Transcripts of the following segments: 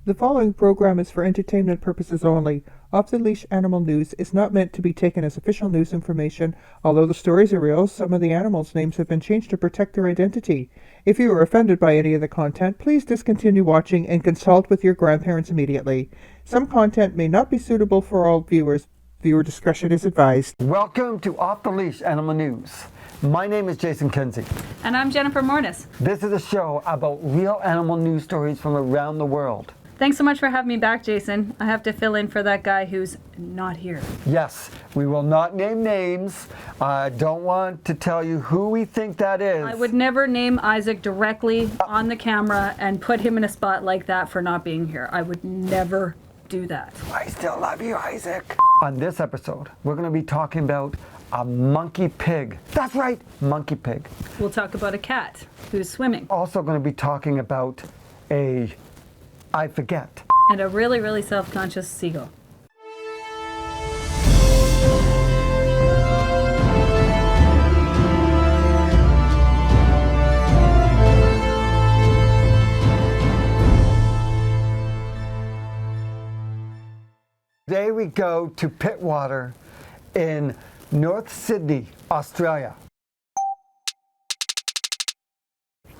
The following program is for entertainment purposes only. Off the Leash Animal News is not meant to be taken as official news information. Although the stories are real, some of the animals' names have been changed to protect their identity. If you are offended by any of the content, please discontinue watching and consult with your grandparents immediately. Some content may not be suitable for all viewers. Viewer discretion is advised. Welcome to Off the Leash Animal News. My name is Jason Kenzie. And I'm Jennifer Morness. This is a show about real animal news stories from around the world. Thanks so much for having me back, Jason. I have to fill in for that guy who's not here. Yes, we will not name names. I don't want to tell you who we think that is. I would never name Isaac directly on the camera and put him in a spot like that for not being here. I would never do that. I still love you, Isaac. On this episode, we're going to be talking about a monkey pig. That's right, monkey pig. We'll talk about a cat who's swimming. Also going to be talking about I forget. And a really, really self-conscious seagull. Today we go to Pittwater in North Sydney, Australia.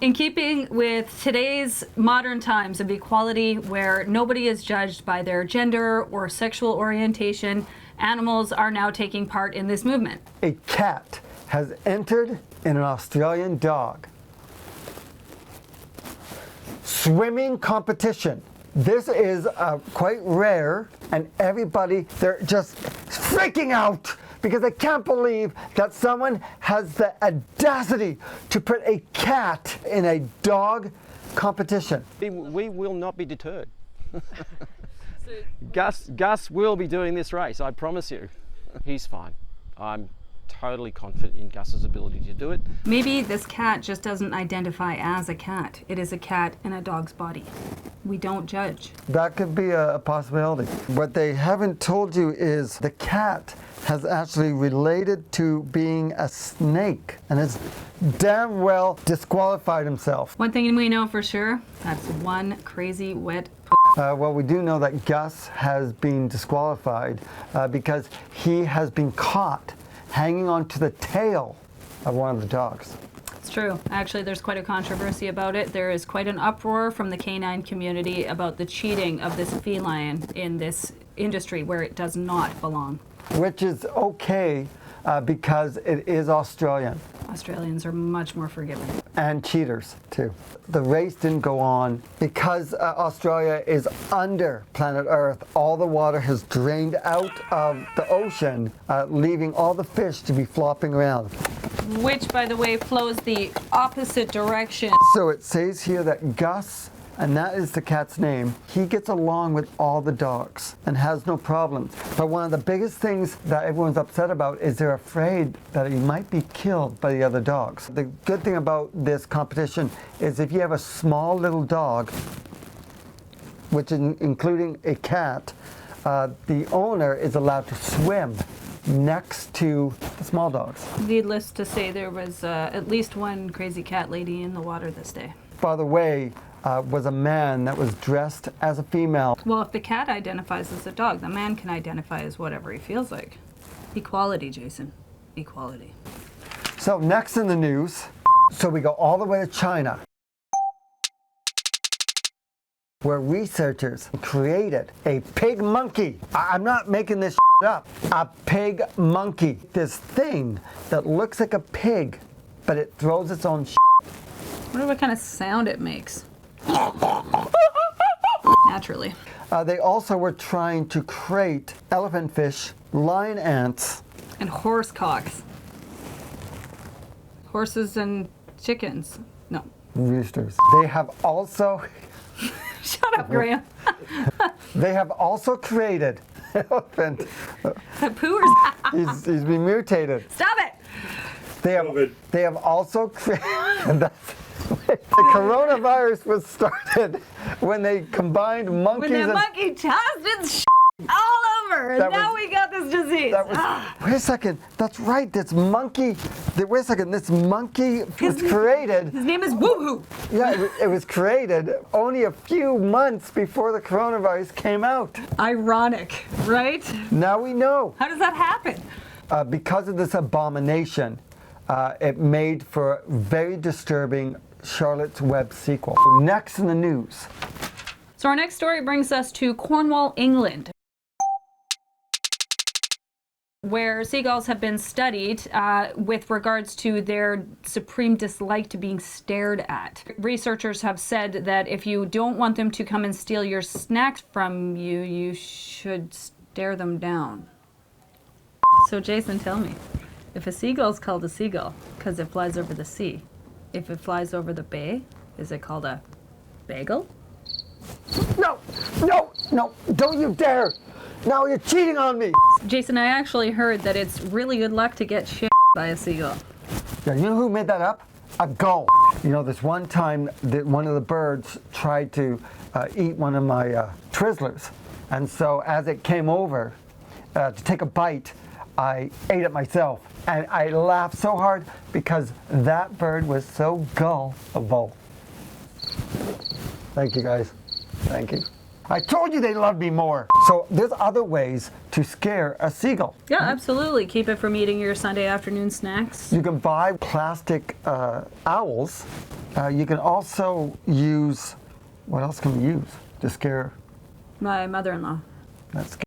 In keeping with today's modern times of equality, where nobody is judged by their gender or sexual orientation, animals are now taking part in this movement. A cat has entered in an Australian dog swimming competition. This is quite rare, and everybody, they're just freaking out because they can't believe that someone has the audacity to put a cat in a dog competition. We will not be deterred. Gus will be doing this race, I promise you. He's fine. I'm totally confident in Gus's ability to do it. Maybe this cat just doesn't identify as a cat. It is a cat in a dog's body. We don't judge. That could be a possibility. What they haven't told you is the cat has actually related to being a snake and has damn well disqualified himself. One thing we know for sure, that's one crazy wet Well, we do know that Gus has been disqualified because he has been caught hanging onto the tail of one of the dogs. It's true. Actually, there's quite a controversy about it. There is quite an uproar from the canine community about the cheating of this feline in this industry where it does not belong. Which is okay because it is Australian. Australians are much more forgiving. And cheaters, too. The race didn't go on because Australia is under planet Earth. All the water has drained out of the ocean, leaving all the fish to be flopping around. Which, by the way, flows the opposite direction. So it says here that Gus, and that is the cat's name, he gets along with all the dogs and has no problems. But one of the biggest things that everyone's upset about is they're afraid that he might be killed by the other dogs. The good thing about this competition is if you have a small little dog, which is including a cat, the owner is allowed to swim next to the small dogs. Needless to say, there was at least one crazy cat lady in the water this day. By the way, was a man that was dressed as a female. Well, if the cat identifies as a dog, the man can identify as whatever he feels like. Equality, Jason. Equality. So next in the news, so we go all the way to China, where researchers created a pig monkey. I'm not making this up. A pig monkey. This thing that looks like a pig, but it throws its own I wonder what kind of sound it makes. Naturally. They also were trying to create elephant fish, lion ants, And horse cocks. Horses and chickens. No. roosters. They have also Shut up, Graham. They have also created elephant. Pooers. He's been mutated. Stop it. They have also created. The coronavirus was started when they combined monkeys When that and monkey tossed its all over. and now we got this disease. That was, wait a second, that's right, this monkey was created. His name is Woohoo. Yeah, it was created only a few months before the coronavirus came out. Ironic, right? Now we know. How does that happen? Because of this abomination, it made for a very disturbing Charlotte's Web sequel. Next in the news. So our next story brings us to Cornwall, England, where seagulls have been studied with regards to their supreme dislike to being stared at. Researchers have said that if you don't want them to come and steal your snacks from you, you should stare them down. So Jason, tell me, if a seagull is called a seagull because it flies over the sea, if it flies over the bay, is it called a bagel? No, don't you dare! Now you're cheating on me! Jason, I actually heard that it's really good luck to get shit by a seagull. Yeah, you know who made that up? A gull. You know, this one time that one of the birds tried to eat one of my Twizzlers. And so as it came over to take a bite, I ate it myself. And I laughed so hard because that bird was so gullible. Thank you, guys. Thank you. I told you they loved me more. So there's other ways to scare a seagull. Yeah, absolutely. Keep it from eating your Sunday afternoon snacks. You can buy plastic owls. You can also use, what else can we use to scare? My mother-in-law. That's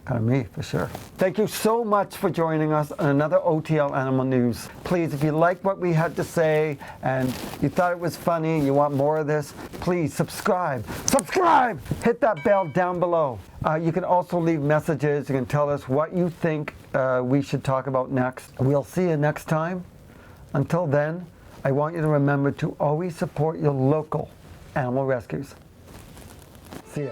kind of me, for sure. Thank you so much for joining us on another OTL Animal News. Please, if you like what we had to say and you thought it was funny, you want more of this, please subscribe. Subscribe! Hit that bell down below. You can also leave messages. You can tell us what you think we should talk about next. We'll see you next time. Until then, I want you to remember to always support your local animal rescues. See ya.